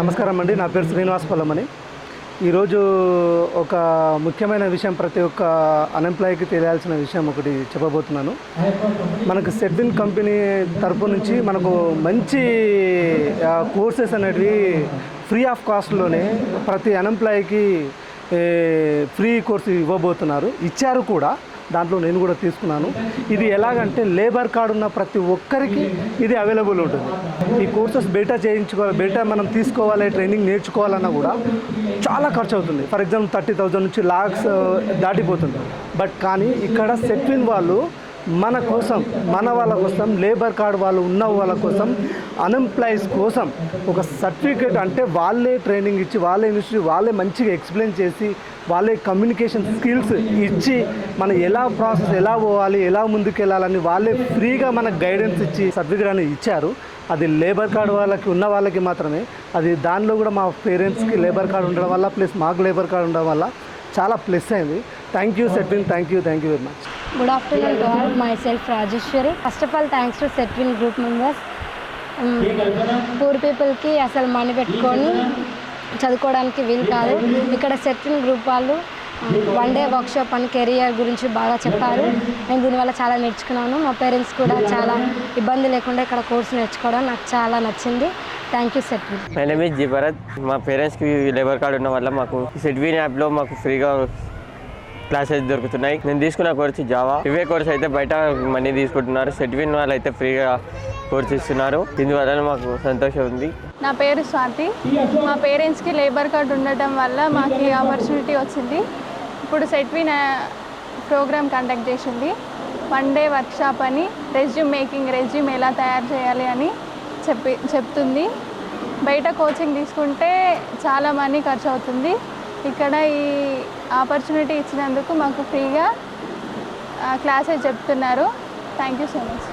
నమస్కారం అండి. నా పేరు శ్రీనివాస్ పొల్లమని. ఈరోజు ఒక ముఖ్యమైన విషయం, ప్రతి ఒక్క అన్ఎంప్లాయ్కి తెలియాల్సిన విషయం ఒకటి చెప్పబోతున్నాను. మనకు సెట్విన్ కంపెనీ తరపు నుంచి మనకు మంచి కోర్సెస్ అనేటివి ఫ్రీ ఆఫ్ కాస్ట్లోనే ప్రతి అన్ఎంప్లాయ్కి ఫ్రీ కోర్సు ఇవ్వబోతున్నారు. ఇచ్చారు కూడా. దాంట్లో నేను కూడా తీసుకున్నాను. ఇది ఎలాగంటే లేబర్ కార్డు ఉన్న ప్రతి ఒక్కరికి ఇది అవైలబుల్ ఉంటుంది. ఈ కోర్సెస్ బయట మనం తీసుకోవాలి, ట్రైనింగ్ నేర్చుకోవాలన్నా కూడా చాలా ఖర్చు అవుతుంది. ఫర్ ఎగ్జాంపుల్ 30,000 నుంచి లాక్స్ దాటిపోతుంది. బట్ కానీ ఇక్కడ సెట్విన్ వాళ్ళు మన కోసం, మన వాళ్ళ కోసం, లేబర్ కార్డు వాళ్ళు ఉన్న వాళ్ళ కోసం, అన్ఎంప్లాయీస్ కోసం ఒక సర్టిఫికేట్, అంటే వాళ్ళే ట్రైనింగ్ ఇచ్చి, వాళ్ళే ఇన్స్టిట్యూట్, వాళ్ళే మంచిగా ఎక్స్ప్లెయిన్ చేసి, వాళ్ళే కమ్యూనికేషన్ స్కిల్స్ ఇచ్చి, మనం ఎలా ప్రాసెస్ ఎలా పోవాలి, ఎలా ముందుకు వెళ్ళాలని వాళ్ళే ఫ్రీగా మనకు గైడెన్స్ ఇచ్చి సర్టిఫికేట్ అనేది ఇచ్చారు. అది లేబర్ కార్డు వాళ్ళకి ఉన్న వాళ్ళకి మాత్రమే. అది దానిలో కూడా మా పేరెంట్స్కి లేబర్ కార్డు ఉండడం వల్ల, ప్లస్ మాకు లేబర్ కార్డు ఉండడం వల్ల చాలా ప్లస్ అయింది. Thank you Setwin, thank you very much. Good afternoon to all. Myself Rajeshwari. First of all, thanks to Setwin group members. Poor పీపుల్కి అసలు మనీ పెట్టుకొని చదువుకోవడానికి వీలు కాదు. ఇక్కడ సెట్విన్ గ్రూప్ వాళ్ళు 1 day వర్క్షాప్ అని కెరియర్ గురించి బాగా చెప్పారు. నేను దీనివల్ల చాలా నేర్చుకున్నాను. మా పేరెంట్స్ కూడా చాలా ఇబ్బంది లేకుండా ఇక్కడ కోర్సు నేర్చుకోవడం నాకు చాలా నచ్చింది. Thank you Setwin. My name is G Bharat. మా పేరెంట్స్కి లేబర్ కార్డు ఉన్న వల్ల మాకు సెట్విన్ యాప్లో మాకు ఫ్రీగా క్లాసెస్ దొరుకుతున్నాయి. నేను తీసుకున్న కోర్సు జావా. ఇవే కోర్స్ అయితే బయట మనీ తీసుకుంటున్నారు. సెట్విన్ వాళ్ళు అయితే ఫ్రీగా కోర్స్ ఇస్తున్నారు. దీనివల్ల మాకు సంతోషం ఉంది. నా పేరు స్వాతి. మా పేరెంట్స్కి లేబర్ కార్డు ఉండటం వల్ల మాకు ఈ ఆపర్చునిటీ వచ్చింది. ఇప్పుడు సెట్విన్ ప్రోగ్రామ్ కండక్ట్ చేసింది. 1 day వర్క్షాప్ అని, రెజ్యూమ్ ఎలా తయారు చేయాలి అని చెప్తుంది. బయట కోచింగ్ తీసుకుంటే చాలా మనీ ఖర్చు అవుతుంది. ఇక్కడ ఈ ఆపర్చునిటీ ఇచ్చినందుకు మాకు ఫ్రీగా క్లాసెస్ చెప్తున్నారు. Thank you so much.